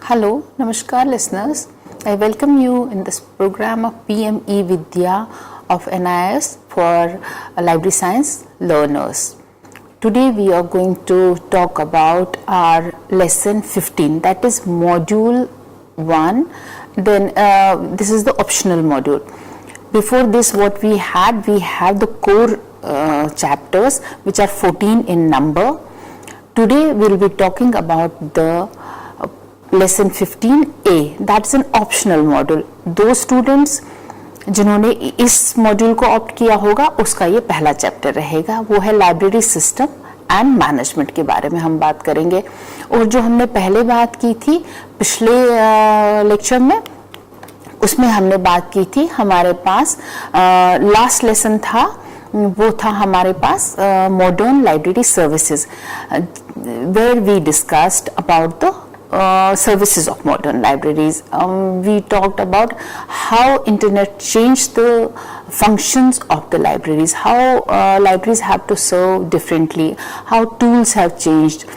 Hello, Namaskar listeners. I welcome you in this program of PME Vidya of NIS for Library Science learners. Today we are going to talk about our lesson 15, that is module 1. Then this is the optional module. Before this, what we have the core chapters which are 14 in number. Today we will be talking about the lesson 15A, that's an optional module. दो students जिन्होंने इस module को opt किया होगा उसका ये पहला chapter रहेगा, वो है लाइब्रेरी सिस्टम एंड मैनेजमेंट के बारे में हम बात करेंगे। और जो हमने पहले बात की थी पिछले लेक्चर में, उसमें हमने बात की थी, हमारे पास लास्ट लेसन था, वो था हमारे पास modern library services, where we discussed about the services of modern libraries. We talked about how internet changed the functions of the libraries, how libraries have to serve differently, how tools have changed,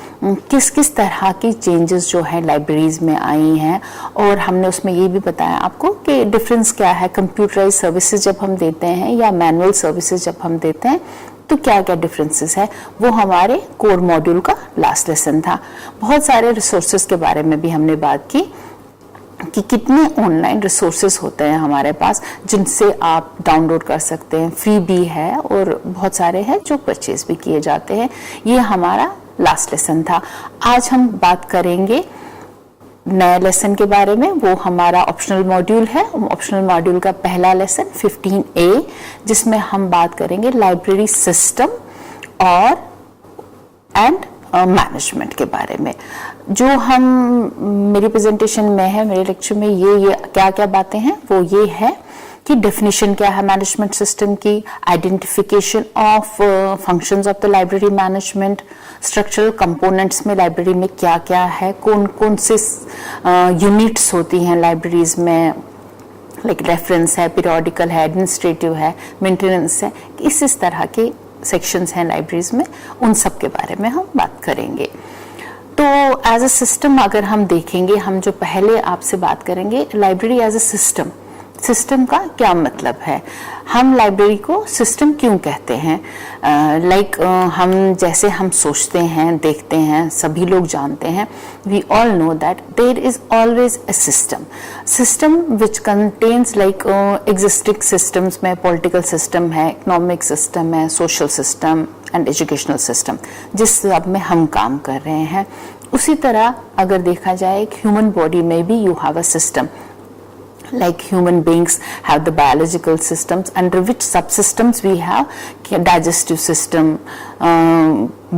किस किस तरह की changes जो है libraries में आई हैं। और हमने उसमें ये भी बताया आपको कि डिफरेंस क्या है कंप्यूटराइज सर्विसेज जब हम देते हैं या मैनुअल सर्विसेज जब हम देते हैं, तो क्या क्या डिफरेंसेस है, वो हमारे कोर मॉड्यूल का लास्ट लेसन था। बहुत सारे रिसोर्सेज के बारे में भी हमने बात की कि कितने ऑनलाइन रिसोर्सेज होते हैं हमारे पास जिनसे आप डाउनलोड कर सकते हैं, फ्री भी है और बहुत सारे हैं जो परचेज भी किए जाते हैं। ये हमारा लास्ट लेसन था। आज हम बात करेंगे नए लेसन के बारे में, वो हमारा ऑप्शनल मॉड्यूल है। ऑप्शनल मॉड्यूल का पहला लेसन 15A, जिसमें हम बात करेंगे लाइब्रेरी सिस्टम और एंड मैनेजमेंट के बारे में। जो हम मेरी प्रेजेंटेशन में है, मेरे लेक्चर में ये क्या क्या बातें हैं, वो ये है कि डेफिनेशन क्या है मैनेजमेंट सिस्टम की, identification of functions of the library management, structural components में लाइब्रेरी में क्या क्या है, कौन कौन से यूनिट्स होती हैं लाइब्रेरीज में, लाइक रेफरेंस है, पीरियोडिकल है, एडमिनिस्ट्रेटिव है, मेंटेनेंस है, इस तरह के सेक्शंस हैं लाइब्रेरीज में, उन सब के बारे में हम बात करेंगे। तो एज अ सिस्टम अगर हम देखेंगे, हम जो पहले आपसे बात करेंगे library as a system, system का क्या मतलब है, हम लाइब्रेरी को सिस्टम क्यों कहते हैं। हम जैसे हम सोचते हैं, देखते हैं, सभी लोग जानते हैं, we all know that there is always a system which contains like existing systems में पॉलिटिकल सिस्टम है, इकोनॉमिक सिस्टम है, social system and educational system, जिस सब में हम काम कर रहे हैं। उसी तरह अगर देखा जाए एक ह्यूमन बॉडी में भी you have a system, like human beings have the biological systems under which subsystems we have digestive system,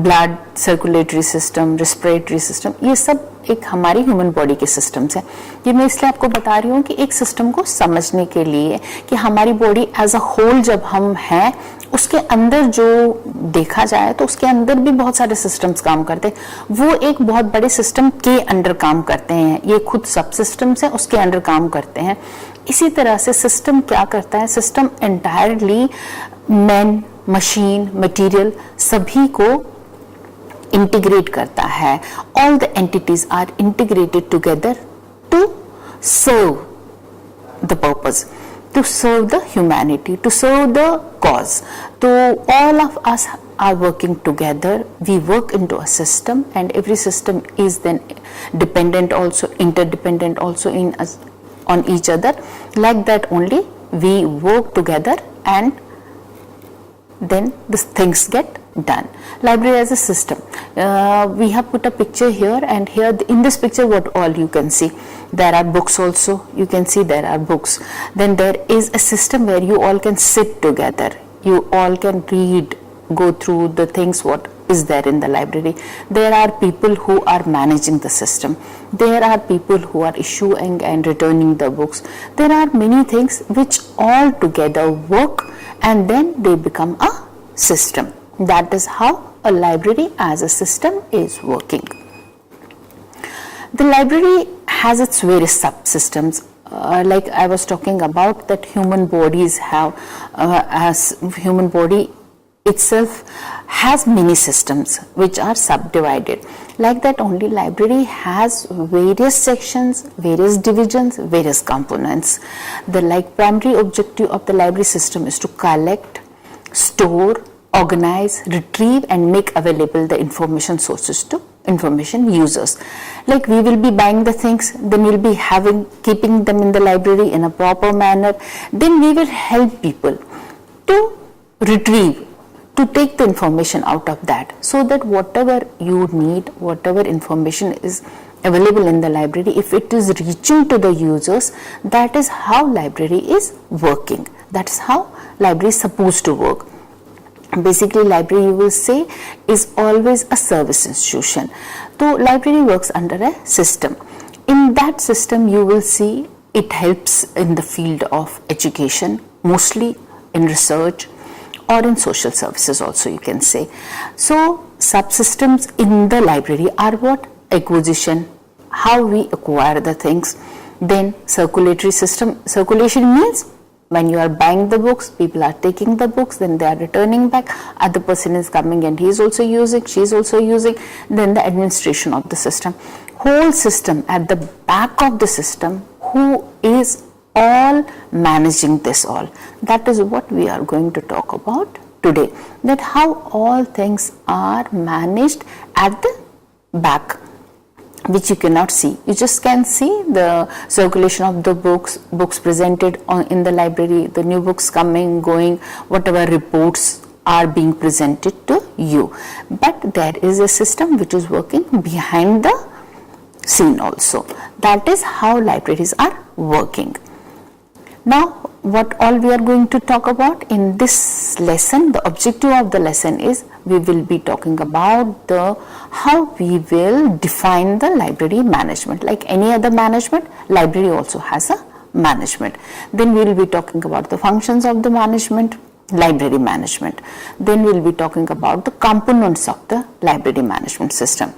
blood circulatory system, respiratory system, ये सब एक हमारी ह्यूमन बॉडी के सिस्टम्स हैं। ये मैं इसलिए आपको बता रही हूँ कि एक सिस्टम को समझने के लिए कि हमारी बॉडी एज अ होल जब हम हैं, उसके अंदर जो देखा जाए तो उसके अंदर भी बहुत सारे सिस्टम्स काम करते हैं, वो एक बहुत बड़े सिस्टम के अंडर काम करते हैं, ये खुद सब सिस्टम्स हैं उसके अंडर काम करते हैं। इसी तरह से सिस्टम क्या करता है, system entirely man, machine, material सभी को इंटीग्रेट करता है। All the entities are integrated together to serve the purpose, to serve the humanity, to serve the cause. So all of us are working together, we work into a system, and every system is then dependent also, interdependent also in us, on each other. Like that only we work together and then the things get done. Library as a system, we have put a picture here, and here in this picture what all you can see, there are books also, you can see there are books, then there is a system where you all can sit together, you all can read, go through the things what is there in the library. There are people who are managing the system, there are people who are issuing and returning the books, there are many things which all together work and then they become a system. That is how a library as a system is working. The library has its various subsystems. Like I was talking about, that human bodies have, as human body itself has many systems which are subdivided, Like that only, library has various sections, various divisions, various components. The primary objective of the library system is to collect, store, organize, retrieve and make available the information sources to information users. Like we will be buying the things, then we'll be keeping them in the library in a proper manner, then we will help people to retrieve, to take the information out of that, so that whatever you need, whatever information is available in the library, if it is reaching to the users, that is how library is working. That is how library is supposed to work. Basically, library, you will say, is always a service institution. So library works under a system. In that system, you will see it helps in the field of education, mostly in research or in social services also, you can say. So subsystems in the library are what? Acquisition, how we acquire the things. Then circulatory system. Circulation means when you are buying the books, people are taking the books, then they are returning back, other person is coming and he is also using, she is also using. Then the administration of the system, whole system at the back of the system, who is all managing this all. That is what we are going to talk about today, that how all things are managed at the back, which you cannot see. You just can see the circulation of the books presented in the library, the new books coming, going, whatever reports are being presented to you. But there is a system which is working behind the scene also. That is how libraries are working. Now, what all we are going to talk about in this lesson, the objective of the lesson is we will be talking about how we will define the library management. Like any other management, library also has a management. Then we will be talking about the functions of the management, library management. Then we will be talking about the components of the library management system.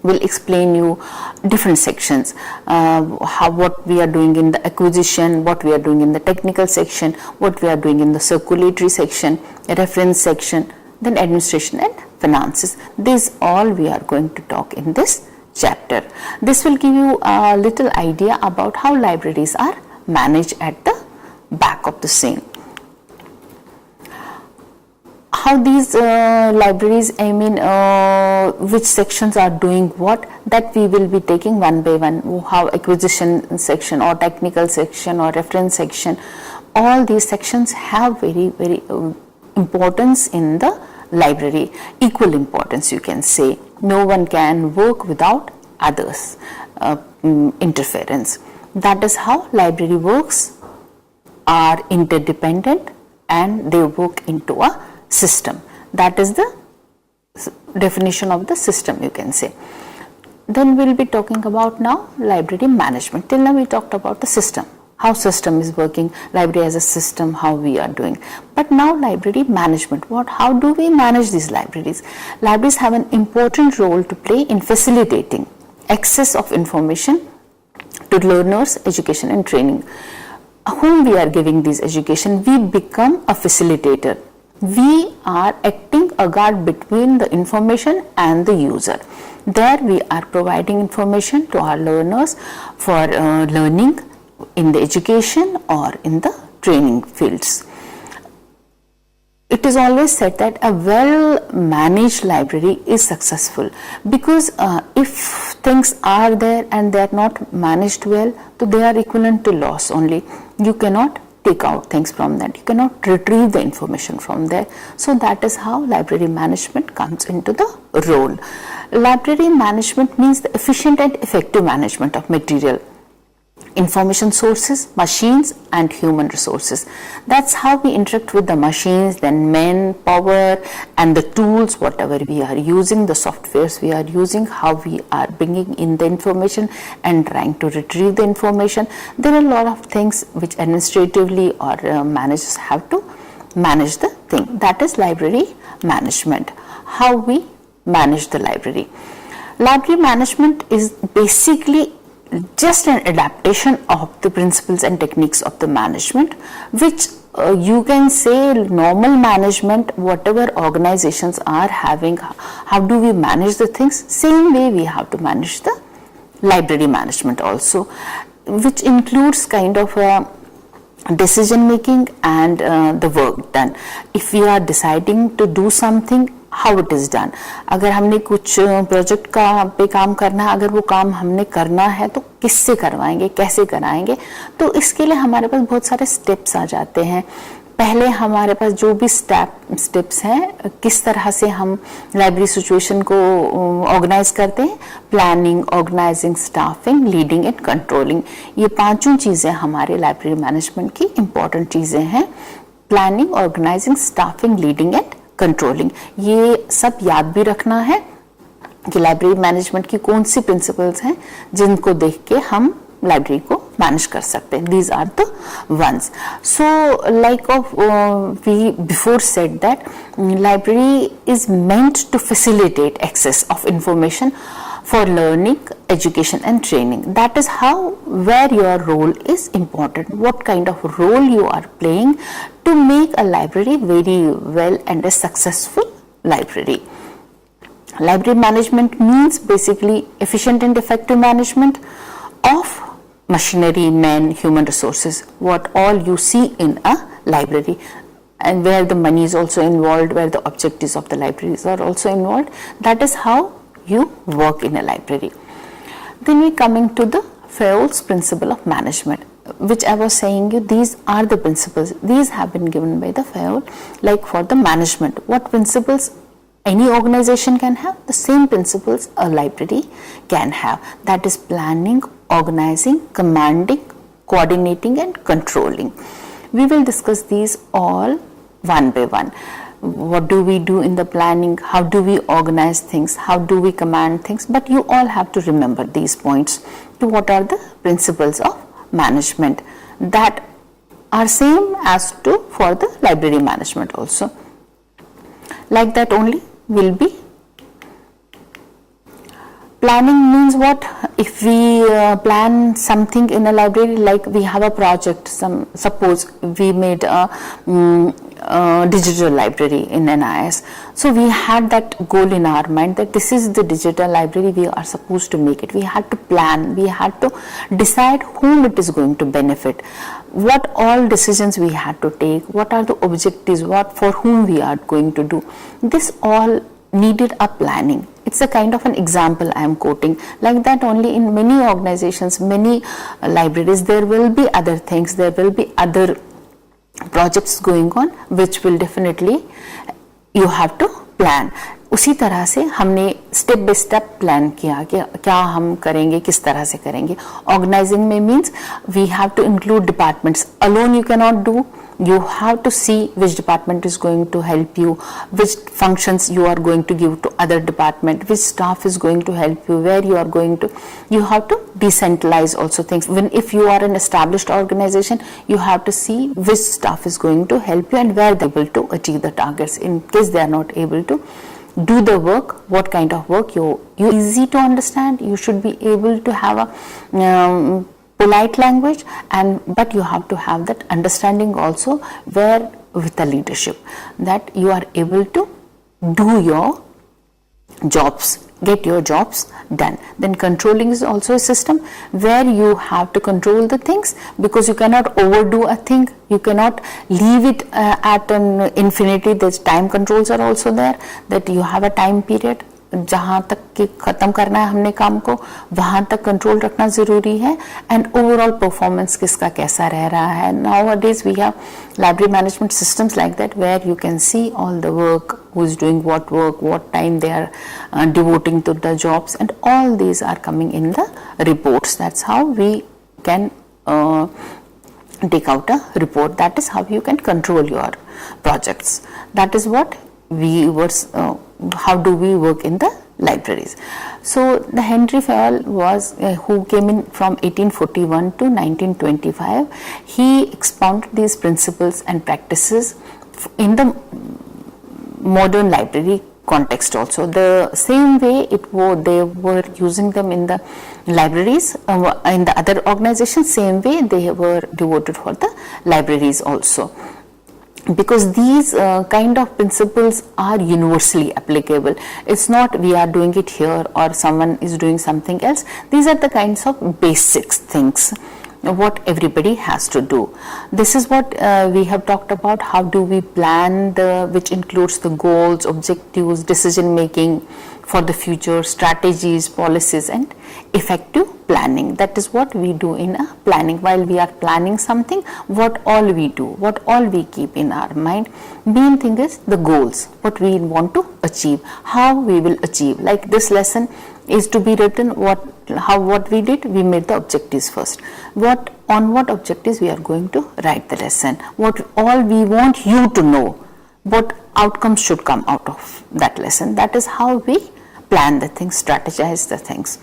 Will explain you different sections, what we are doing in the acquisition, what we are doing in the technical section, what we are doing in the circulatory section, reference section, then administration and finances. This all we are going to talk in this chapter. This will give you a little idea about how libraries are managed at the back of the scene. How these libraries, which sections are doing what, that we will be taking one by one. How acquisition section or technical section or reference section, all these sections have very importance in the library, equal importance you can say. No one can work without others interference. That is how library works, are interdependent and they work into a system. That is the definition of the system, you can say. Then we will be talking about now library management. Till now we talked about the system, how system is working, library as a system, how we are doing. But now library management, how do we manage these libraries? Libraries have an important role to play in facilitating access of information to learners, education and training. Whom we are giving this education, we become a facilitator. We are acting a guard between the information and the user. There we are providing information to our learners for learning in the education or in the training fields. It is always said that a well managed library is successful, because if things are there and they are not managed well, so they are equivalent to loss only. You cannot take out things from that, you cannot retrieve the information from there. So that is how library management comes into the role. Library management means the efficient and effective management of material, information sources, machines and human resources. That's how we interact with the machines, then men, power and the tools, whatever we are using, the softwares we are using, how we are bringing in the information and trying to retrieve the information. There are a lot of things which administratively or managers have to manage the thing. That is library management, how we manage the library. Library management is basically just an adaptation of the principles and techniques of the management, which you can say normal management, whatever organizations are having, how do we manage the things? Same way we have to manage the library management also, which includes kind of a decision making and the work done. If we are deciding to do something, how it is done. अगर हमने कुछ project का पे काम करना है, अगर वो काम हमने करना है तो किससे करवाएंगे, कैसे कराएंगे, तो इसके लिए हमारे पास बहुत सारे स्टेप्स आ जाते हैं. पहले हमारे पास जो भी स्टेप्स हैं, किस तरह से हम लाइब्रेरी सिचुएशन को ऑर्गेनाइज करते हैं, planning, organising, staffing, leading and controlling. ये पांचों चीजें हमारे लाइब्रेरी मैनेजमेंट की इंपॉर्टेंट चीजें हैं. Planning, organising, staffing, leading and controlling. ये सब याद भी रखना है कि लाइब्रेरी मैनेजमेंट की कौन सी प्रिंसिपल्स हैं जिनको देख के हम लाइब्रेरी को मैनेज कर सकते हैं. These are the ones. So like of we before said that library is meant to facilitate access of information for learning, education and training. That is how, where your role is important, what kind of role you are playing to make a library very well and a successful library. Library management means basically efficient and effective management of machinery, men, human resources, what all you see in a library, and where the money is also involved, where the objectives of the libraries are also involved. That is how you work in a library. Then we coming to the Fayol's principle of management, which I was saying you, these are the principles. These have been given by the Fayol. Like for the management, what principles any organization can have, the same principles a library can have. That is planning, organizing, commanding, coordinating and controlling. We will discuss these all one by one. What do we do in the planning, how do we organize things, how do we command things, but you all have to remember these points to what are the principles of management that are same as to for the library management also. Like that only will be. Planning means what? If we plan something in a library, like we have a project, suppose we made a digital library in NIS. So we had that goal in our mind that this is the digital library we are supposed to make it. We had to plan, we had to decide whom it is going to benefit, what all decisions we had to take, what are the objectives, what for whom we are going to do. This all needed a planning. It's a kind of an example I am quoting. Like that only in many organizations, many libraries, there will be other things, there will be other projects going on which will definitely you have to plan. उसी तरह से हमने step by step plan किया कि क्या हम करेंगे, किस तरह से करेंगे. ऑर्गेनाइजिंग में means we have to include departments. Alone you can not do. You have to see which department is going to help you, which functions you are going to give to other department, which staff is going to help you, where you are going to. You have to decentralize also things. When if you are an established organization, you have to see which staff is going to help you and where they are able to achieve the targets. In case they are not able to do the work, what kind of work you easy to understand. You should be able to have a polite language, and but you have to have that understanding also, where with the leadership that you are able to do your jobs, get your jobs done. Then controlling is also a system where you have to control the things, because you cannot overdo a thing, you cannot leave it at an infinity. There's time controls are also there, that you have a time period. जहाँ तक कि ख़त्म करना है हमने काम को, वहाँ तक कंट्रोल रखना ज़रूरी है. एंड ओवरऑल परफॉर्मेंस किसका कैसा रह रहा है. Nowadays we have library management systems like that, where you can see all the work, who is doing what work, what time they are devoting to the jobs, and all these are coming in the reports. That's how we can take out a report. That is how you can control your projects. That is what we were how do we work in the libraries. So the Henry Fayol was who came in from 1841 to 1925. He expounded these principles and practices in the modern library context also. The same way they were using them in the libraries, in the other organizations, same way they were devoted for the libraries also. because these kind of principles are universally applicable. It's not we are doing it here or someone is doing something else. These are the kinds of basic things what everybody has to do. This is what we have talked about. How do we plan, which includes the goals, objectives, decision making for the future, strategies, policies, and effective planning. That is what we do in a planning. While we are planning something, what all we do, what all we keep in our mind. Main thing is the goals, what we want to achieve, how we will achieve. Like this lesson is to be written, what we did, we made the objectives first. What objectives we are going to write the lesson, what all we want you to know, what outcomes should come out of that lesson. That is how we plan the things, strategize the things.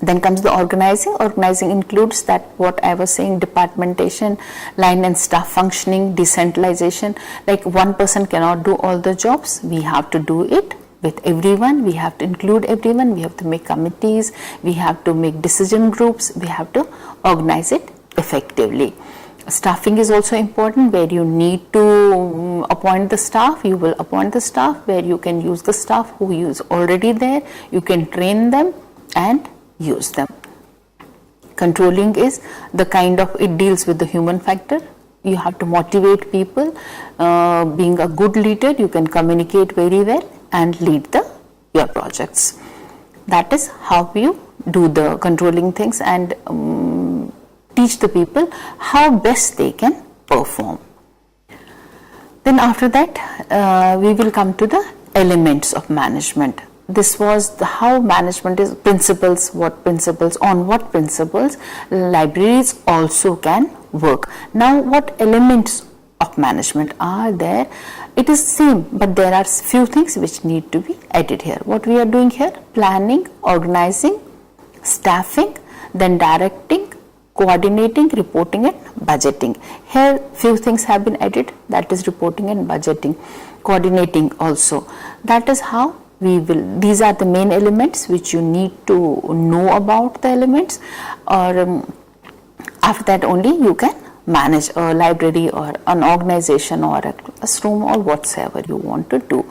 Then comes the organizing. Organizing includes that what I was saying, departmentation, line and staff functioning, decentralization. Like one person cannot do all the jobs, we have to do it with everyone, we have to include everyone, we have to make committees, we have to make decision groups, we have to organize it effectively. Staffing is also important, where you need to appoint the staff, you will appoint the staff, where you can use the staff who is already there, you can train them and use them. Controlling is the kind of, it deals with the human factor. You have to motivate people. Being a good leader, you can communicate very well and lead your projects. That is how you do the controlling things and teach the people how best they can perform. Then after that, we will come to the elements of management. This was how management is, principles, on what principles libraries also can work. Now what elements of management are there? It is same, but there are few things which need to be added here. What we are doing here: planning, organizing, staffing, then directing, coordinating, reporting and budgeting. Here few things have been added, that is reporting and budgeting, coordinating also. That is how we will, these are the main elements which you need to know about the elements, or after that only you can manage a library or an organization or a classroom or whatsoever you want to do.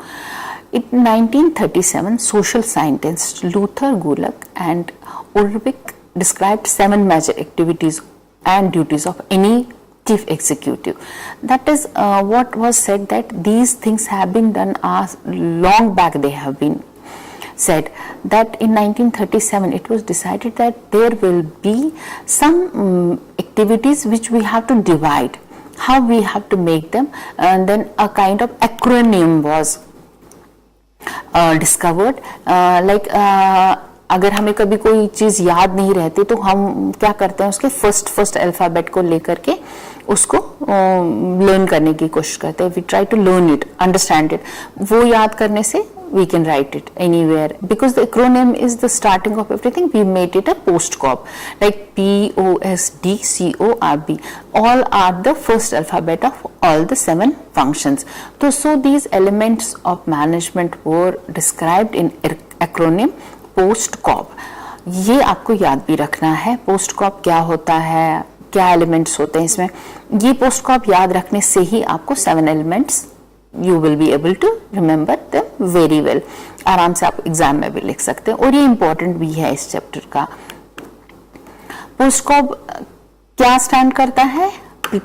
In 1937, social scientists Luther Gulick and Ulrich described 7 major activities and duties of any chief executive. That is what was said, that these things have been done long back. They have been said that in 1937 it was decided that there will be some activities which we have to divide, how we have to make them, and then a kind of acronym was discovered. अगर हमें कभी कोई चीज़ याद नहीं रहती तो हम क्या करते हैं, उसके फर्स्ट अल्फ़ाबेट को लेकर के उसको लर्न करने की कोशिश करते हैं. We try to learn it, understand it. वो याद करने से we can write it anywhere, because the acronym is the starting of everything. We made it a postcorp, like POSDCORB. All are the first alphabet of all the 7 functions. So these elements of management were described in acronym postcorp. ये आपको याद भी रखना है, postcorp क्या होता है, क्या एलिमेंट्स होते हैं इसमें. ये postcorp याद रखने से ही आपको 7 elements you will be able to remember them very well. आराम से आप एग्जाम में भी लिख सकते हैं, और ये इम्पोर्टेंट भी है इस चैप्टर का. postcorp क्या स्टैंड करता है?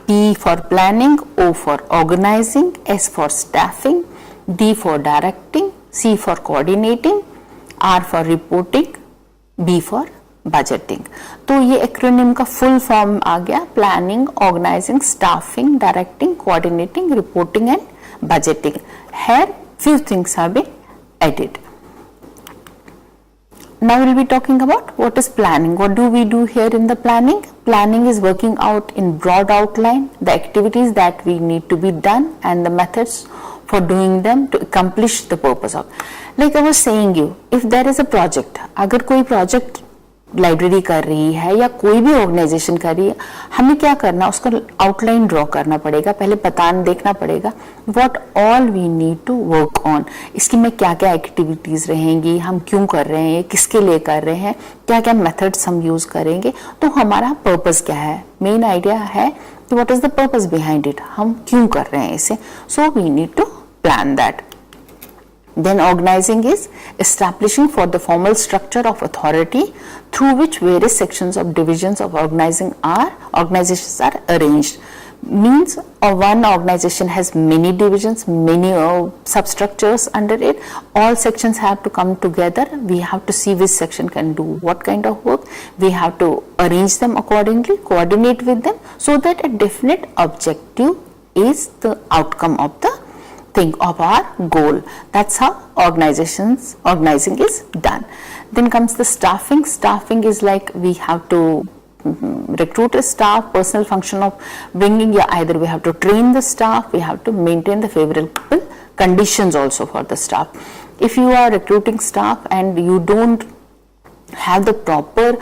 P for planning, O for organizing, S for staffing, D for directing, C for coordinating, R for reporting, B for budgeting. तो ये एक्रोनिम का फुल फॉर्म आ गया: planning, organising, staffing, directing, coordinating, reporting and budgeting. Here few things have been added. Now we will be talking about what is planning. What do we do here in the planning? Planning is working out in broad outline the activities that we need to be done and the methods for doing them to accomplish the purpose of. Like I was saying you, if there is a project, अगर कोई project library कर रही है या कोई भी organisation कर रही है, हमें क्या करना, उसका आउटलाइन ड्रॉ करना पड़ेगा. पहले देखना पड़ेगा what all we need to work on. इसकी में क्या क्या एक्टिविटीज रहेंगी, हम क्यों कर रहे हैं, किसके लिए कर रहे हैं, क्या क्या मेथड्स हम यूज करेंगे, तो हमारा पर्पस क्या है. मेन आइडिया है कि what is the purpose behind it, हम क्यों कर रहे हैं इसे. So we need to plan that. Then organizing is establishing for the formal structure of authority through which various sections of divisions of organizations are arranged. Means one organization has many divisions, many substructures under it. All sections have to come together. We have to see which section can do what kind of work. We have to arrange them accordingly, coordinate with them, so that a definite objective is the outcome of the thing, of our goal. That's how organizing is done. Then comes the staffing. Staffing is like we have to recruit a staff, personal function of bringing, either we have to train the staff, we have to maintain the favorable conditions also for the staff. If you are recruiting staff and you don't have the proper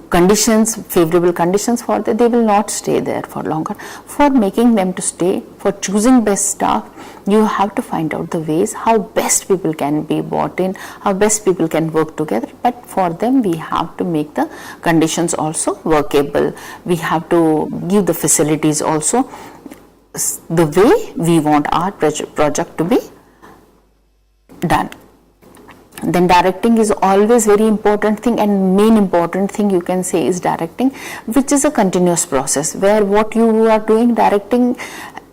conditions, favorable conditions for that, they will not stay there for longer. For making them to stay, for choosing best staff, you have to find out the ways how best people can be brought in, how best people can work together. But for them, we have to make the conditions also workable. We have to give the facilities also the way we want our project to be done. Then directing is always very important thing, and main important thing you can say is directing, which is a continuous process where what you are doing, directing,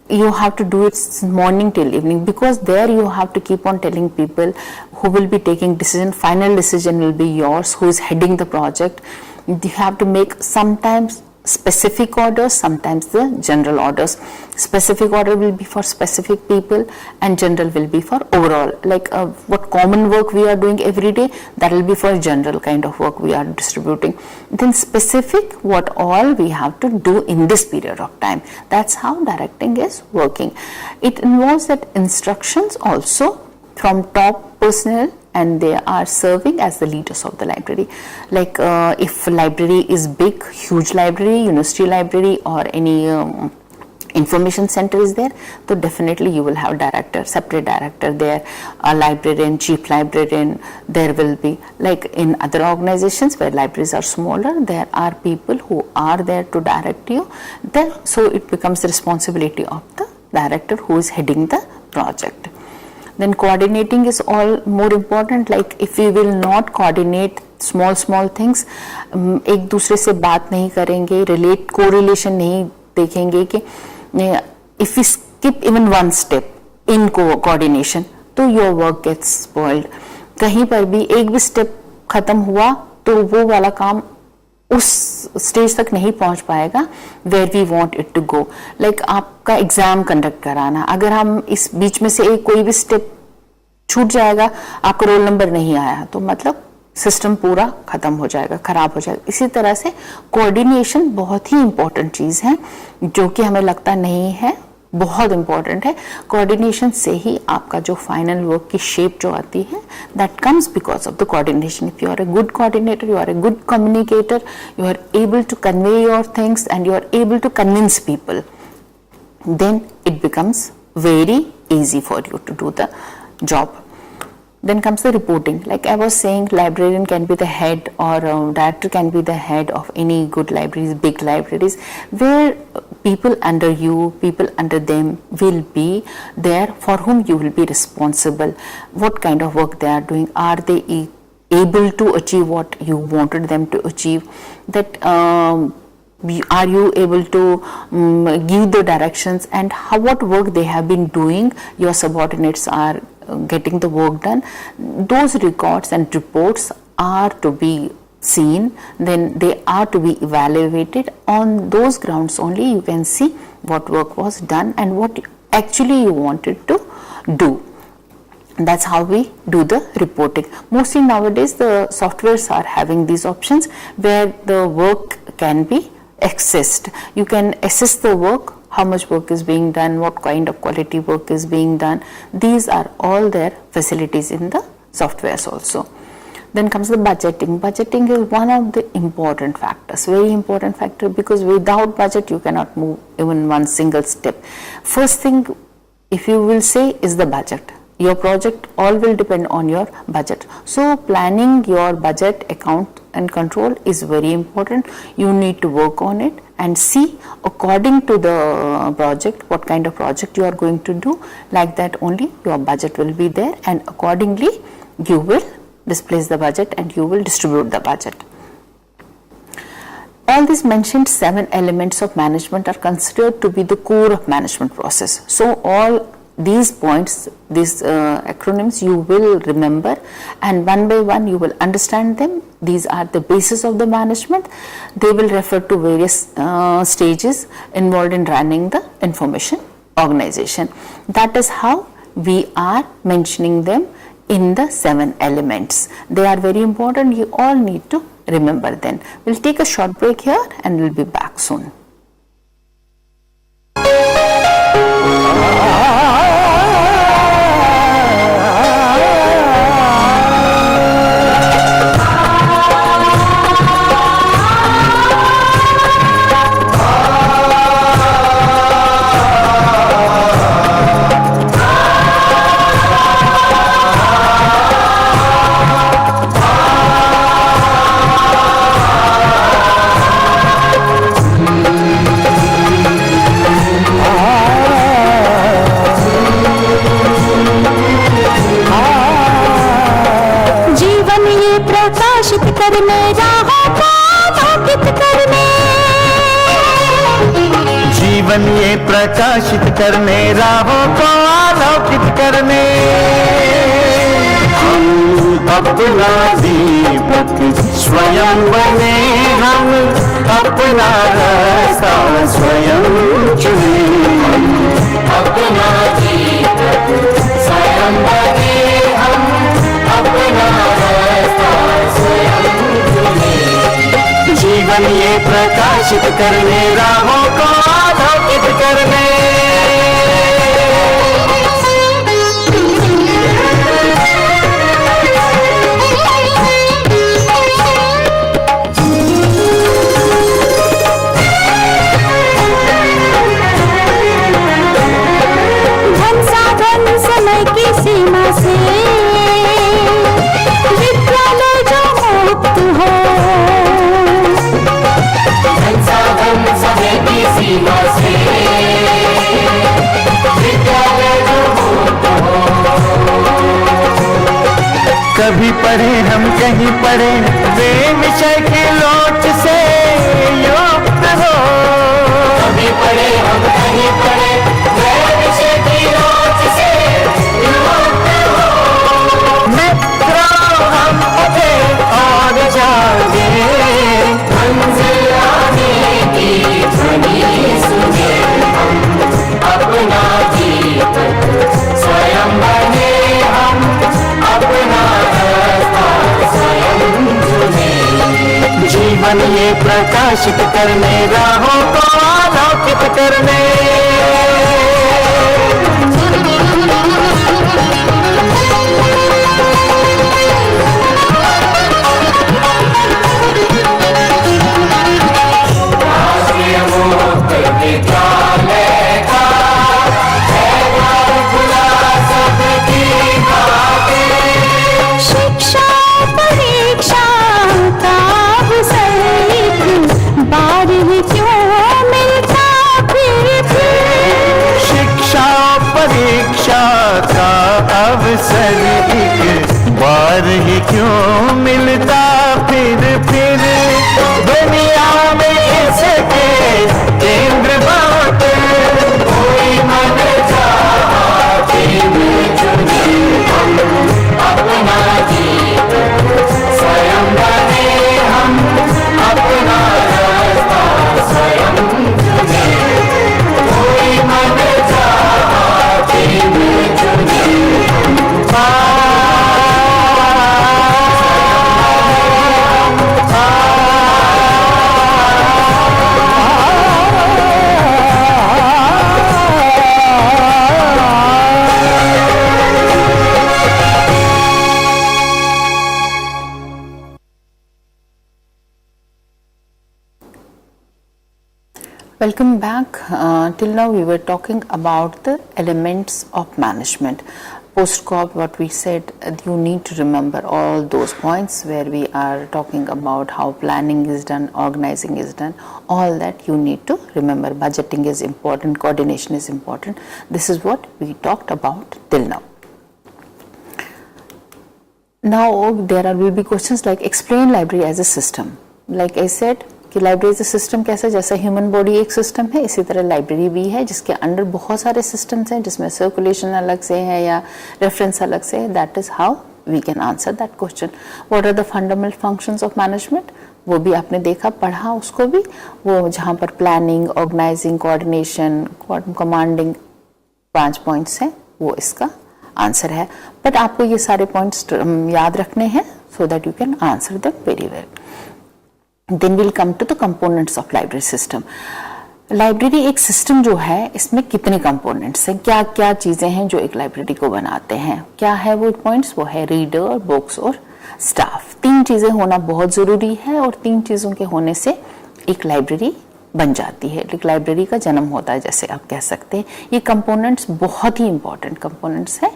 you have to do it morning till evening, because there you have to keep on telling people who will be taking decision. Final decision will be yours, who is heading the project. You have to make sometimes specific orders, sometimes the general orders. Specific order will be for specific people and general will be for overall, like what common work we are doing every day, that will be for general kind of work we are distributing. Then specific, what all we have to do in this period of time. That's how directing is working. It involves that instructions also from top personnel, and they are serving as the leaders of the library. Like if library is big, huge library, university library, or any information center is there, so definitely you will have director, separate director there, a librarian, chief librarian. There will be, like in other organizations where libraries are smaller, there are people who are there to direct you there. So it becomes the responsibility of the director who is heading the project. Then coordinating is all more important. Like if we will not coordinate small things, एक दूसरे से बात नहीं करेंगे, correlation नहीं देखेंगे कि if we skip even one step in coordination, तो your work gets spoiled. कहीं पर भी एक भी step खत्म हुआ तो वो वाला काम उस स्टेज तक नहीं पहुंच पाएगा where we want it to go. Like आपका एग्जाम कंडक्ट कराना, अगर हम इस बीच में से एक कोई भी स्टेप छूट जाएगा, आपका रोल नंबर नहीं आया, तो मतलब सिस्टम पूरा खत्म हो जाएगा, खराब हो जाएगा. इसी तरह से कोऑर्डिनेशन बहुत ही इंपॉर्टेंट चीज है, जो कि हमें लगता नहीं है, बहुत इंपॉर्टेंट है. कोऑर्डिनेशन से ही आपका जो फाइनल वर्क की शेप जो आती है, that comes because of the coordination. If you are a good coordinator, you are a good communicator, you are able to convey your things and you are able to convince people, then it becomes very easy for you to do the job. Then comes the reporting. Like I was saying, librarian can be the head, or director can be the head of any good libraries, big libraries, where people under you, people under them will be there, for whom you will be responsible. What kind of work they are doing? Are they able to achieve what you wanted them to achieve? That are you able to give the directions, and what work they have been doing, your subordinates are getting the work done. Those records and reports are to be seen, then they are to be evaluated. On those grounds only you can see what work was done and what actually you wanted to do. That's how we do the reporting. Mostly nowadays the softwares are having these options where the work can be accessed. You can assess the work, how much work is being done, what kind of quality work is being done. These are all their facilities in the softwares also. Then comes the budgeting. Budgeting is one of the important factors, very important factor, because without budget you cannot move even one single step. First thing, if you will say, is the budget. Your project all will depend on your budget. So planning your budget, account and control is very important. You need to work on it and see according to the project what kind of project you are going to do. Like that only your budget will be there, and accordingly you will displace the budget and you will distribute the budget. All these mentioned 7 elements of management are considered to be the core of management process. So all these points, these acronyms you will remember, and one by one you will understand them. These are the basis of the management. They will refer to various stages involved in running the information organization. That is how we are mentioning them in the 7 elements. They are very important. You all need to remember them. We'll take a short break here and we'll be back soon. जीवन ये प्रकाशित करने राहों को आलोकित करने हम अपना दीपक स्वयं बने, हम अपना रास्ता स्वयं चुने, अपना दीपक स्वयं बने, हम अपना रास्ता स्वयं चुने। जीवन ये प्रकाशित करने राहों को आलोकित करने धन साधन समय की सीमा से विद्यालय जो मुक्त हो, धन साधन समय की सीमा से विद्यालय जो मुक्त हो। कभी पढ़े हम कहीं पढ़े वे विषय के लोच से युक्त हो, कभी पढ़े हम कहीं पढ़े वे विषय की लोच से युक्त हो। मित्रों हम उठे और जागे, मंजिल आने की ध्वनि सुने, हम अपना दीपक स्वयं बने, हम अपना रास्ता स्वयं चुने। जीवन ये प्रकाशित करने राहों को आलोकित करने राष्ट्रीय मुक्त विद्यालय का है द्वार खुला सबकी खातिर। शिक्षा परीक्षा का अवसर एक बार ही क्यों मिलता फिर शिक्षा परीक्षा का अवसर एक बार ही क्यों मिलता फिर दुनिया में इसके केंद्र बात कोई मन चाहा केंद्र चुने, हम अपना दीपक स्वयं बने, हम अपना रास्ता स्वयं चुने। कोई मन चाहा केंद्र चुने, Welcome back. Till now we were talking about the elements of management. post-cop, what we said, you need to remember all those points where we are talking about how planning is done, organizing is done, all that you need to remember. Budgeting is important, coordination is important. This is what we talked about till now. Now there will be questions like explain library as a system. Like I said कि library as system कैसा, जैसा human body एक system है, इसी तरह library भी है जिसके अंडर बहुत सारे सिस्टम्स हैं, जिसमें सर्कुलेशन अलग से है या रेफरेंस अलग से है. That is how we can answer that question. What are the fundamental functions of management, वो भी आपने देखा, पढ़ा उसको भी, वो जहाँ पर planning, organising, coordination, commanding 5 points हैं, वो इसका आंसर है. बट आपको ये सारे पॉइंट्स याद रखने हैं so that you can answer them very well. Then we'll come to the components of library system. Library एक सिस्टम जो है, इसमें कितने कंपोनेंट्स हैं, क्या क्या चीज़ें हैं जो एक लाइब्रेरी को बनाते हैं, क्या है वो पॉइंट्स, वो है रीडर, बुक्स और स्टाफ. 3 चीज़ें होना बहुत ज़रूरी है और 3 चीज़ों के होने से एक लाइब्रेरी बन जाती है, एक लाइब्रेरी का जन्म होता है, जैसे आप कह सकते हैं. ये कंपोनेंट्स बहुत ही इंपॉर्टेंट कंपोनेंट्स हैं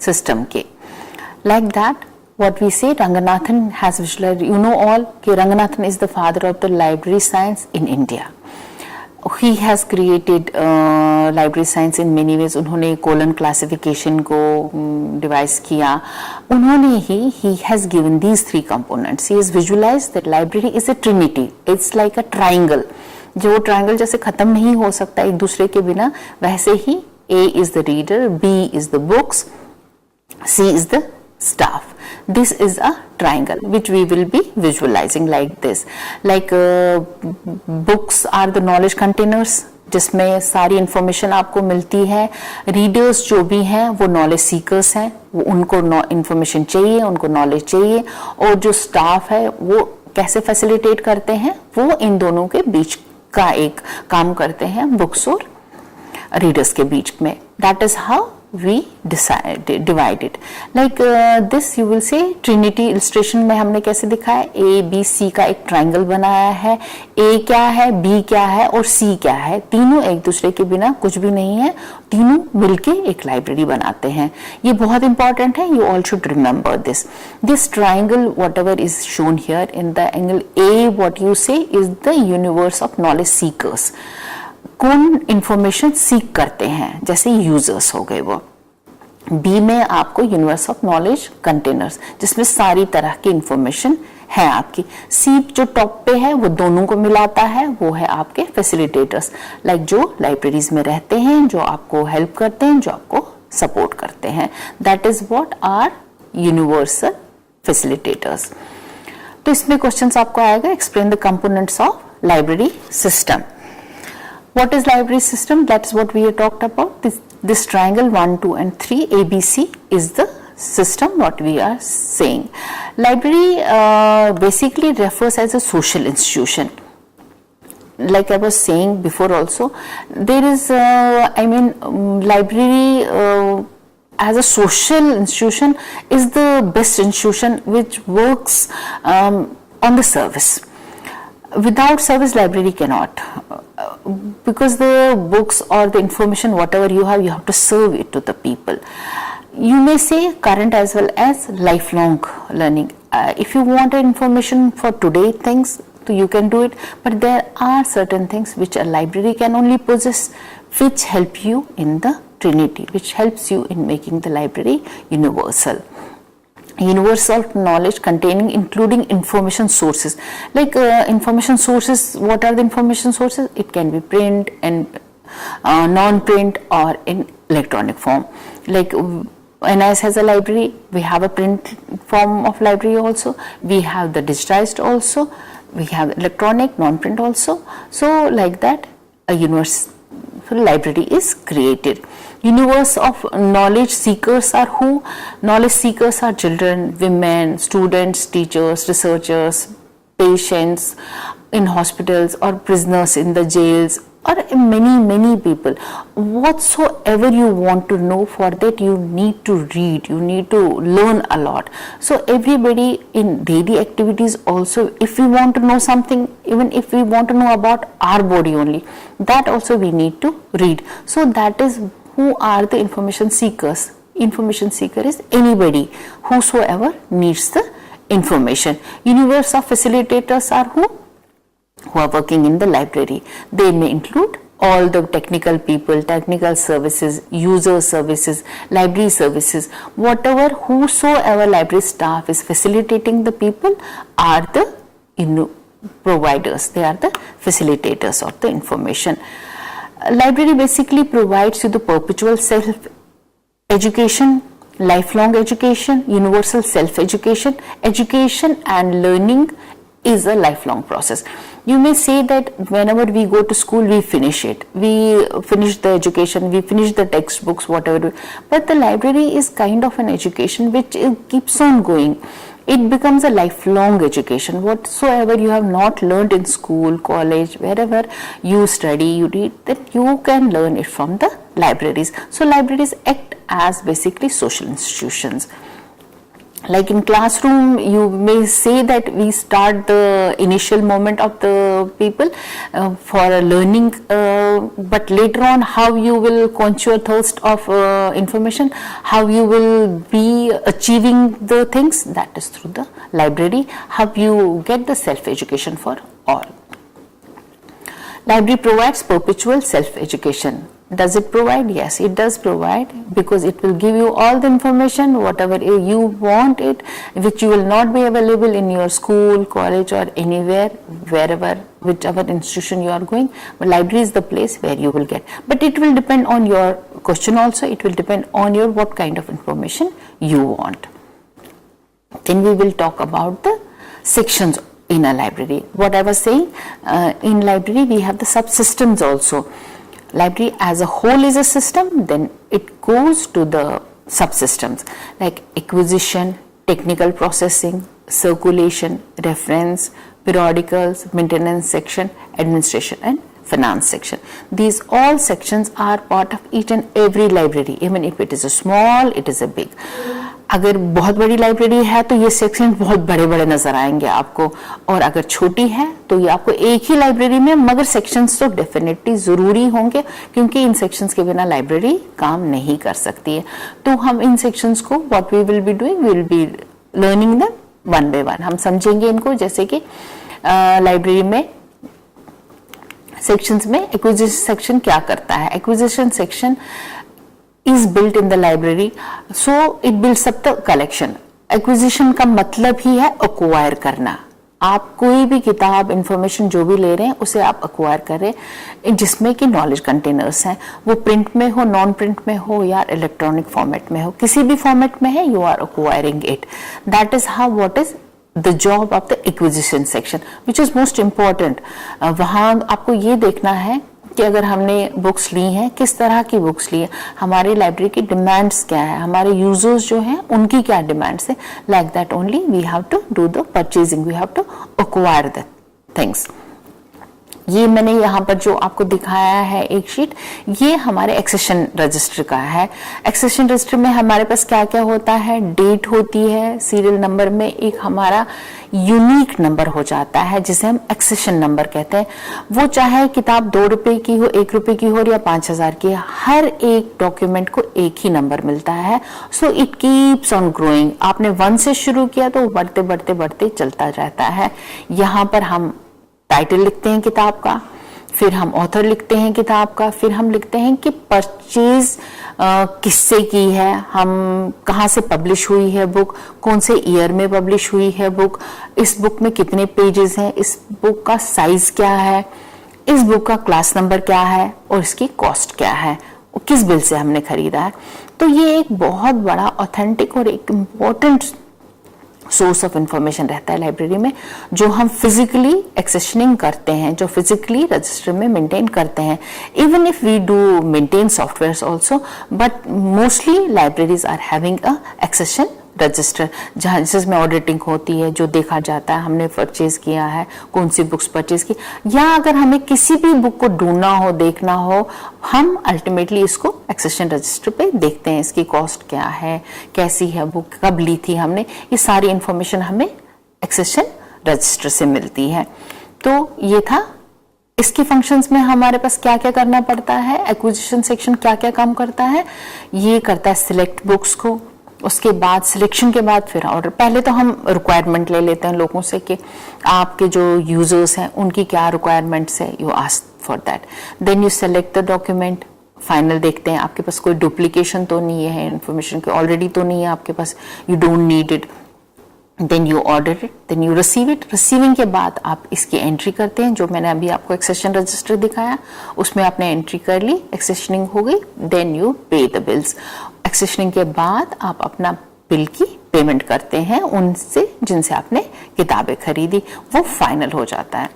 सिस्टम के. Like that what we say, Ranganathan has visualized, you know all कि Ranganathan is the father of the library science in India. He has created library science in many ways. उन्होंने colon classification को devise किया. उन्होंने he has given these 3 components. He has visualized that library is a trinity. It's like a triangle. जो triangle जैसे खत्म नहीं हो सकता एक दूसरे के बिना, वैसे ही A is the reader, B is the books, C is the staff. This is a triangle which we will be visualizing like this. Like books are the knowledge containers, जिसमें सारी इंफॉर्मेशन आपको मिलती है. रीडर्स जो भी हैं वो knowledge seekers हैं, वो उनको इंफॉर्मेशन चाहिए, उनको नॉलेज चाहिए. और जो स्टाफ है वो कैसे फैसिलिटेट करते हैं, वो इन दोनों के बीच का एक काम करते हैं, बुक्स और रीडर्स के बीच में. That is how we divide it. Like this you will say Trinity illustration में हमने कैसे दिखाया, A B C का एक ट्राइंगल बनाया है. A क्या है, B क्या है और C क्या है, तीनों एक दूसरे के बिना कुछ भी नहीं है, तीनों मिलके एक लाइब्रेरी बनाते हैं. ये बहुत इंपॉर्टेंट है, you all should remember this. This triangle whatever is shown here in the angle A, what you say is the universe of knowledge seekers. कौन इंफॉर्मेशन सीख करते हैं, जैसे यूजर्स हो गए वो. बी में आपको यूनिवर्स ऑफ नॉलेज कंटेनर्स, जिसमें सारी तरह की इंफॉर्मेशन है आपकी. सी जो टॉप पे है वो दोनों को मिलाता है, वो है आपके फैसिलिटेटर्स, लाइक जो लाइब्रेरीज में रहते हैं, जो आपको हेल्प करते हैं, जो आपको सपोर्ट करते हैं. That is what are universal facilitators. तो इसमें क्वेश्चंस आपको आएगा, explain the components of library system. What is library system? That's what we have talked about. This triangle 1, 2 and 3 ABC is the system what we are saying. Library basically refers as a social institution. Like I was saying before also, there is library as a social institution is the best institution which works on the service. Without service, library cannot, because the books or the information whatever you have to serve it to the people. You may say current as well as lifelong learning. If you want information for today things, so you can do it, but there are certain things which a library can only possess, which help you in the Trinity, which helps you in making the library universal. Universal knowledge containing including information sources. Like information sources, what are the information sources? It can be print and non-print or in electronic form. Like NIS has a library, we have a print form of library also, we have the digitized also, we have electronic, non-print also. So like that a universal library is created. Universe of knowledge seekers are who? Knowledge seekers are children, women, students, teachers, researchers, patients in hospitals or prisoners in the jails, or many people. Whatsoever you want to know, for that you need to read, you need to learn a lot. So everybody in daily activities also, if we want to know something, even if we want to know about our body only, that also we need to read. So that is who are the information seekers. information seeker is anybody whosoever needs the information. Universe of facilitators are who are working in the library. They may include all the technical people, technical services, user services, library services, whatever, whosoever library staff is facilitating the people are the providers. They are the facilitators of the information. Library basically provides you the perpetual self-education, lifelong education, universal self-education. Education and learning is a lifelong process. You may say that whenever we go to school, we finish it. We finish the education, we finish the textbooks, whatever. But the library is kind of an education which keeps on going. It becomes a lifelong education. Whatsoever you have not learned in school, college, wherever you study, you read, then you can learn it from the libraries. So libraries act as basically social institutions. Like in classroom, you may say that we start the initial moment of the people for learning, but later on how you will quench your thirst of information, how you will be achieving the things, that is through the library, how you get the self-education for all. Library provides perpetual self-education. Does it provide? Yes, it does provide, because it will give you all the information, whatever you want it, which you will not be available in your school, college or anywhere, wherever, whichever institution you are going. But library is the place where you will get. But it will depend on your question also. It will depend on your what kind of information you want. Then we will talk about the sections in a library. What I was saying, in library we have the subsystems also. Library as a whole is a system, then it goes to the subsystems like acquisition, technical processing, circulation, reference, periodicals, maintenance section, administration and finance section. These all sections are part of each and every library, even if it is a small, it is a big. अगर बहुत बड़ी library है तो ये section बहुत बड़े बड़े नजर आएंगे आपको, और अगर छोटी है तो ये आपको एक ही लाइब्रेरी में, मगर सेक्शंस तो डेफिनेटली जरूरी होंगे, क्योंकि इन सेक्शंस के बिना लाइब्रेरी काम नहीं कर सकती है. तो हम इन सेक्शंस को what we will be doing, we will be learning them one by one. हम समझेंगे इनको, जैसे कि लाइब्रेरी में सेक्शंस में एक्विजिशन सेक्शन क्या करता है. Acquisition section is built in the library, so it builds up the collection. Acquisition का मतलब ही है acquire करना. आप कोई भी किताब, इंफॉर्मेशन जो भी ले रहे हैं उसे आप acquire कर रहे हैं, जिसमें कि नॉलेज कंटेनर्स हैं, वो प्रिंट में हो, नॉन प्रिंट में हो या इलेक्ट्रॉनिक फॉर्मेट में हो, किसी भी फॉर्मेट में है, you are acquiring it. That is how what is the job of the acquisition section, which is most important. वहाँ आपको ये देखना है कि अगर हमने बुक्स ली हैं, किस तरह की बुक्स ली है, हमारी लाइब्रेरी की डिमांड्स क्या है, हमारे यूजर्स जो हैं उनकी क्या डिमांड्स है. Like that only we have to do the purchasing, we have to acquire the things. ये मैंने यहाँ पर जो आपको दिखाया है एक शीट, ये हमारे एक्सेशन रजिस्टर का है. एक्सेशन रजिस्टर में हमारे पास क्या क्या होता है, डेट होती है, सीरियल नंबर में एक हमारा यूनिक नंबर हो जाता है जिसे हम एक्सेशन नंबर कहते हैं. वो चाहे किताब 2 रुपए की हो, 1 रुपए की हो या 5000 की, हर एक डॉक्यूमेंट को एक ही नंबर मिलता है. So it keeps on growing. आपने 1 से शुरू किया तो बढ़ते बढ़ते बढ़ते चलता रहता है. यहाँ पर हम टाइटल लिखते हैं किताब का, फिर हम ऑथर लिखते हैं किताब का, फिर हम लिखते हैं कि परचेज किससे की है, हम कहाँ से पब्लिश हुई है बुक, कौन से ईयर में पब्लिश हुई है बुक, इस बुक में कितने पेजेस हैं, इस बुक का साइज क्या है, इस बुक का क्लास नंबर क्या है और इसकी कॉस्ट क्या है, किस बिल से हमने खरीदा है. तो ये एक बहुत बड़ा ऑथेंटिक और एक इम्पोर्टेंट सोर्स ऑफ इंफॉर्मेशन रहता है लाइब्रेरी में, जो हम फिजिकली एक्सेशनिंग करते हैं, जो फिजिकली रजिस्टर में मेंटेन करते हैं. Even if we do maintain software also, but mostly libraries are having a accession register, जहाँ जिसमें ऑडिटिंग होती है, जो देखा जाता है हमने परचेज किया है, कौन सी बुक्स परचेज की, या अगर हमें किसी भी बुक को ढूंढना हो, देखना हो, हम अल्टीमेटली इसको एक्सेशन रजिस्टर पे देखते हैं. इसकी कॉस्ट क्या है, कैसी है बुक, कब ली थी हमने, ये सारी इंफॉर्मेशन हमें एक्सेशन रजिस्टर से मिलती है. तो ये था इसके फंक्शंस में हमारे पास क्या क्या करना पड़ता है, एक्विजिशन सेक्शन क्या क्या काम करता है, ये करता है सिलेक्ट बुक्स को, उसके बाद सिलेक्शन के बाद फिर ऑर्डर। पहले तो हम रिक्वायरमेंट ले लेते हैं लोगों से कि आपके जो यूजर्स हैं उनकी क्या रिक्वायरमेंट्स है, you ask for that, then you select the document, final देखते हैं आपके पास कोई डुप्लीकेशन तो नहीं है इंफॉर्मेशन की, ऑलरेडी तो नहीं है आपके पास, you don't need it, then you order it, then you receive it. Receiving के बाद आप इसकी एंट्री करते हैं, जो मैंने अभी आपको एक्सेशन रजिस्टर दिखाया उसमें आपने एंट्री कर ली, एक्सेशनिंग हो गई, देन यू पे द बिल्स। एक्सेशनिंग के बाद आप अपना बिल की पेमेंट करते हैं उनसे जिनसे आपने किताबें खरीदी, वो फाइनल हो जाता है।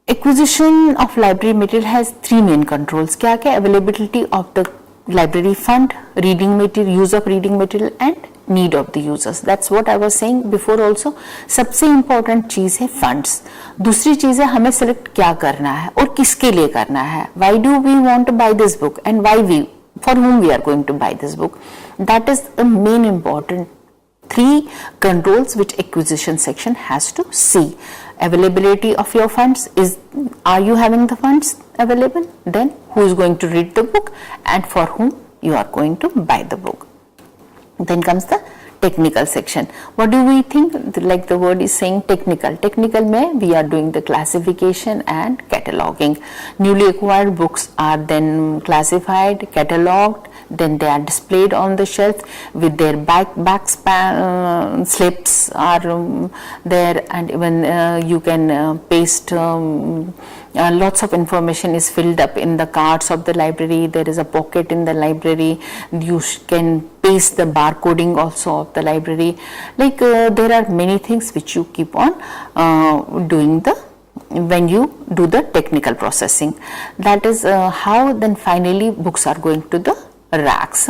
Acquisition of library material has 3 main controls, क्या क्या, availability of the library fund, reading material, use of reading material and need of the users. That's what I was saying before also. सबसे important चीज है funds. दूसरी चीज है हमें select क्या करना है और किसके लिए करना है. Why do we want to buy this book and why we, for whom we are going to buy this book. That is the main important 3 controls which acquisition section has to see. Availability of your funds is, are you having the funds available? Then who is going to read the book and for whom you are going to buy the book. Then comes the technical section. What do we think? Like the word is saying technical. Technical mein we are doing the classification and cataloging. Newly acquired books are then classified, catalogued, then they are displayed on the shelf with their back slips are there, and even you can paste lots of information is filled up in the cards of the library. There is a pocket in the library, you can paste the barcoding also of the library, like there are many things which you keep on doing the when you do the technical processing. That is how then finally books are going to the racks.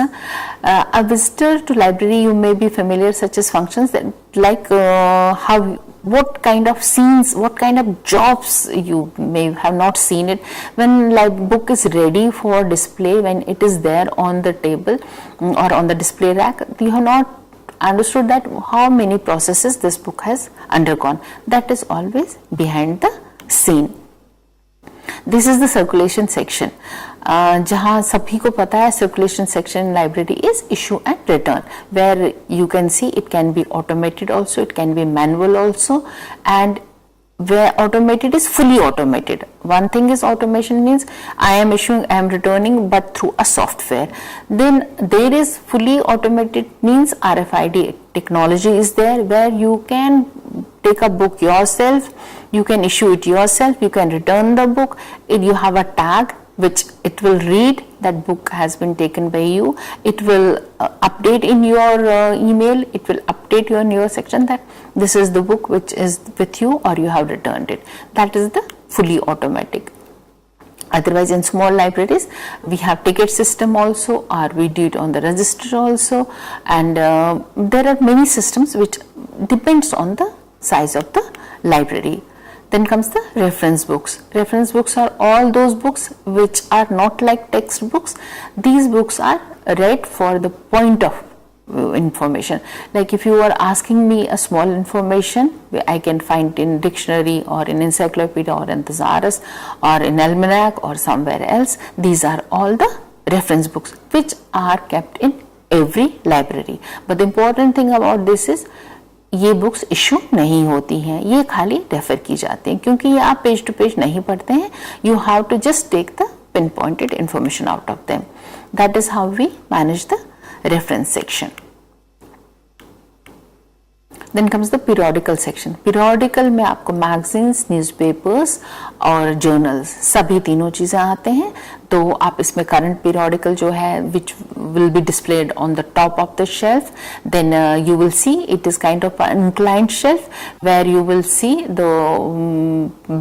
A visitor to library, you may be familiar such as functions that like how, what kind of scenes, what kind of jobs, you may have not seen it. When like book is ready for display, when it is there on the table or on the display rack, you have not understood that how many processes this book has undergone. That is always behind the scene. This is the circulation section. जहाँ सभी को पता है circulation section in library is issue and return, where you can see it can be automated also, it can be manual also, and where automated is fully automated. One thing is automation means I am issuing, I am returning, but through a software. Then there is fully automated means RFID technology is there, where you can take a book yourself, you can issue it yourself, you can return the book, you have a tag which it will read that book has been taken by you, it will update in your email, it will update you in your section that this is the book which is with you or you have returned it. That is the fully automatic. Otherwise in small libraries we have ticket system also, or we do it on the register also, and there are many systems which depends on the size of the library. Then comes the reference books. Reference books are all those books which are not like textbooks. These books are read for the point of information. Like if you are asking me a small information, I can find in dictionary or in encyclopedia or in thesaurus or in almanac or somewhere else. These are all the reference books which are kept in every library. But the important thing about this is ये books issue नहीं होती हैं, ये खाली refer की जाती हैं, क्योंकि ये आप पेज टू पेज नहीं पढ़ते हैं. You have to just take the pin pointed information out of them. That is how we manage the reference section. Then comes the periodical section. Periodical में आपको magazines, newspapers और journals सभी तीनों चीज़ें आते हैं. तो आप इसमें current periodical जो है which will be displayed on the top of the shelf. Then you will see it is kind of an inclined shelf where you will see the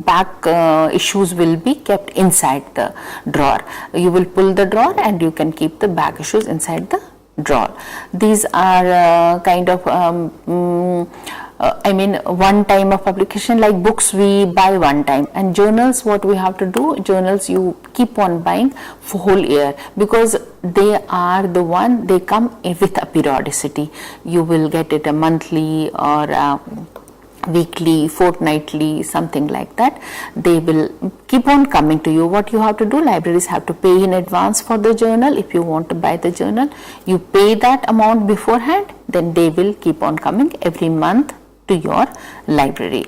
back issues will be kept inside the drawer. You will pull the drawer and you can keep the back issues inside the drawer. These are kind of I mean one time of publication. Like books we buy one time, and journals what we have to do, journals you keep on buying for whole year, because they are the one, they come with a periodicity. You will get it a monthly or weekly, fortnightly, something like that. They will keep on coming to you. What you have to do, libraries have to pay in advance for the journal. If you want to buy the journal, you pay that amount beforehand, then they will keep on coming every month to your library.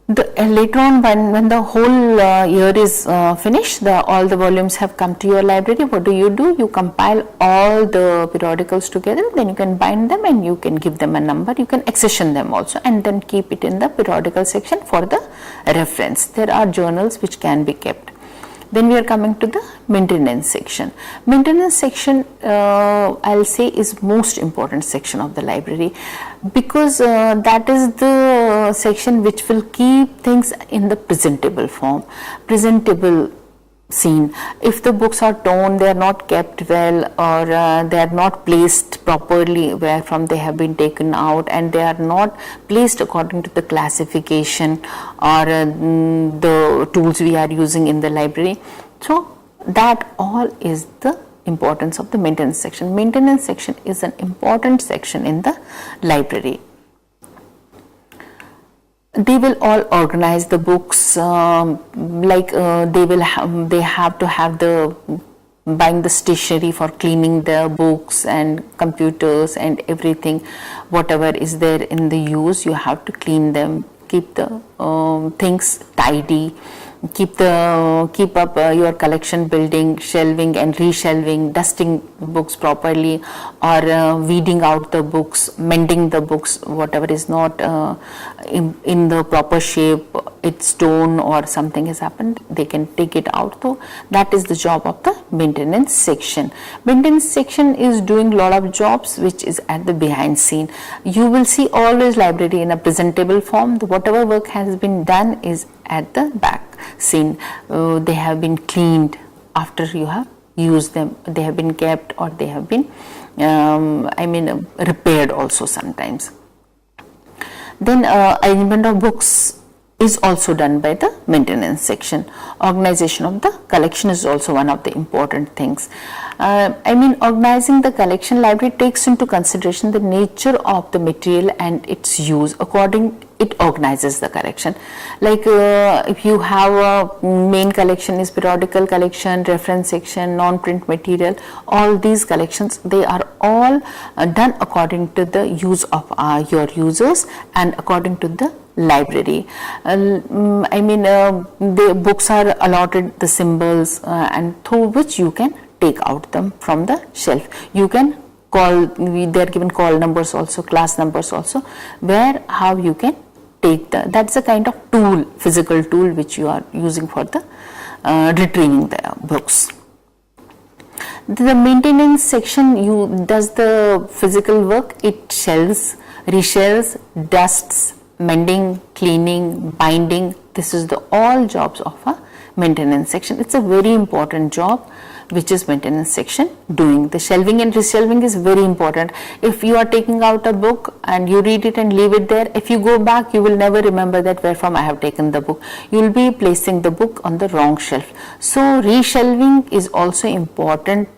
Later on, when the whole year is finished, all the volumes have come to your library, what do? You compile all the periodicals together, then you can bind them and you can give them a number. You can accession them also and then keep it in the periodical section for the reference. There are journals which can be kept. Then we are coming to the maintenance section. Maintenance section, I'll say, is most important section of the library, because that is the section which will keep things in the presentable form, presentable scene. If the books are torn, they are not kept well, or they are not placed properly where from they have been taken out, and they are not placed according to the classification or the tools we are using in the library. So that all is the importance of the maintenance section. Maintenance section is an important section in the library. They will all organize the books, they have to have buying the stationery for cleaning the books and computers and everything, whatever is there in the use, you have to clean them, keep the things tidy, keep up your collection building, shelving and reshelving, dusting books properly, or weeding out the books, mending the books, whatever is not in the proper shape, it's torn or something has happened, they can take it out. So that is the job of the maintenance section. Maintenance section is doing a lot of jobs which is at the behind scene. You will see always library in a presentable form. Whatever work has been done is at the back scene. They have been cleaned after you have used them, they have been kept, or they have been repaired also sometimes. Then arrangement of books is also done by the maintenance section. Organization of the collection is also one of the important things. Organizing the collection, library takes into consideration the nature of the material and its use. It organizes the collection. Like if you have a main collection is periodical collection, reference section, non-print material, all these collections, they are all done according to the use of your users and according to the library. The books are allotted the symbols and through which you can take out them from the shelf. You can call, they are given call numbers also, class numbers also, where how you can take that's a kind of tool, physical tool which you are using for the retrieving the books. The maintenance section does the physical work. It shelves, reshelves, dusts, mending, cleaning, binding. This is the all jobs of a maintenance section. It's a very important job which is maintenance section doing. The shelving and reshelving is very important. If you are taking out a book and you read it and leave it there, if you go back, you will never remember that where from I have taken the book. You will be placing the book on the wrong shelf. So reshelving is also important.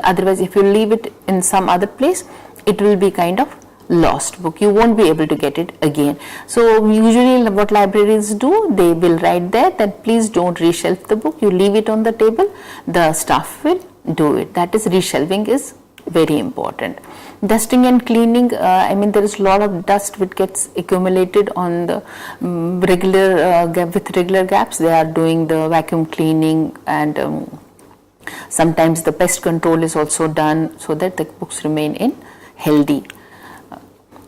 Otherwise, if you leave it in some other place, it will be kind of lost book. You won't be able to get it again. So usually what libraries do, they will write there that please don't reshelf the book. You leave it on the table, the staff will do it. That is, reshelving is very important. Dusting and cleaning, there is a lot of dust which gets accumulated on the with regular gaps. They are doing the vacuum cleaning, and sometimes the pest control is also done so that the books remain in healthy.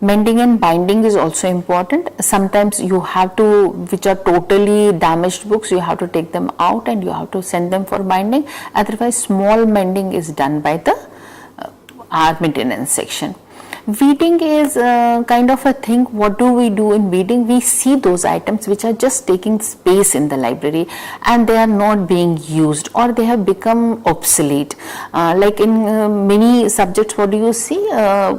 Mending and binding is also important. Sometimes you have to, which are totally damaged books, you have to take them out and you have to send them for binding. Otherwise, small mending is done by the our maintenance section. Weeding is kind of a thing. What do we do in weeding? We see those items which are just taking space in the library and they are not being used, or they have become obsolete. Like in many subjects, what do you see?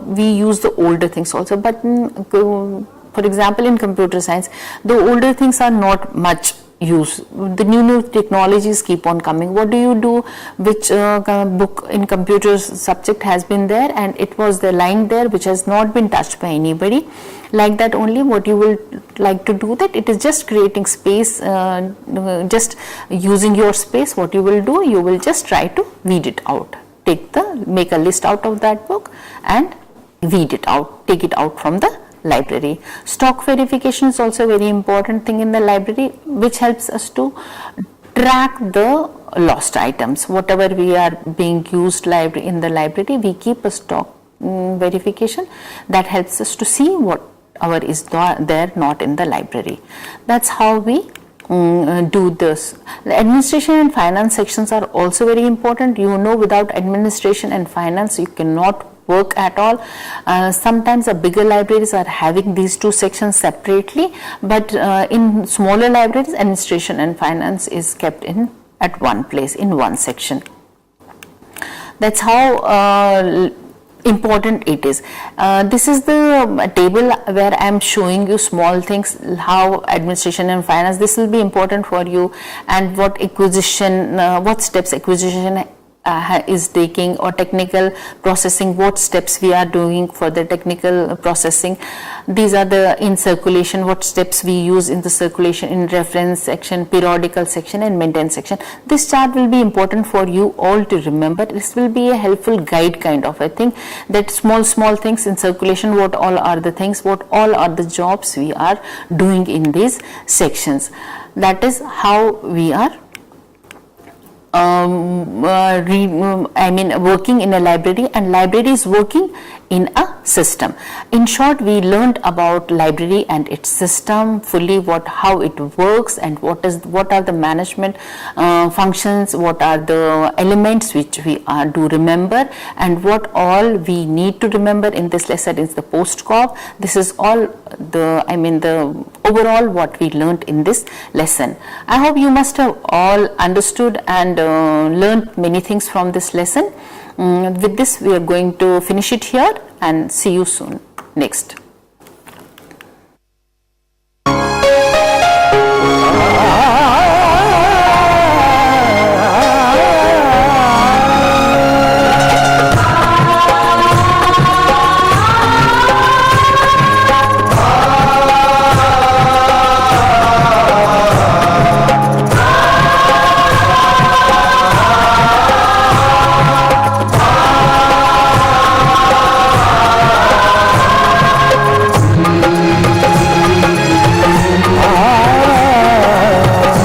We use the older things also, but for example, in computer science, the older things are not much use. The new technologies keep on coming. What do you do? Which book in computers subject has been there and it was the lying there which has not been touched by anybody, Like that only what you will like to do, that it is just creating space, just using your space. What you will do, you will just try to weed it out. Make a list out of that book and weed it out, take it out from the library. Stock verification is also a very important thing in the library, which helps us to track the lost items. Whatever we are being used in the library, we keep a stock verification that helps us to see what is there not in the library. That's how we do this. The administration and finance sections are also very important. Without administration and finance you cannot work at all. Sometimes the bigger libraries are having these two sections separately, but in smaller libraries administration and finance is kept at one place in one section. That's how important it is. This is the table where I am showing you small things, how administration and finance, this will be important for you, and what steps acquisition is taking, or technical processing, what steps we are doing for the technical processing. These are in circulation, what steps we use in the circulation, in reference section, periodical section and maintenance section. This chart will be important for you all to remember. This will be a helpful guide kind of a thing, that small things in circulation, what all are the things, what all are the jobs we are doing in these sections. That is how we are working in a library, and library is working in a system. In short, we learned about library and its system fully, how it works, and what are the management functions, what are the elements which we do remember, and what all we need to remember in this lesson is the post-cop. This is all the overall what we learned in this lesson. I hope you must have all understood and learned many things from this lesson. With this we are going to finish it here and see you soon next.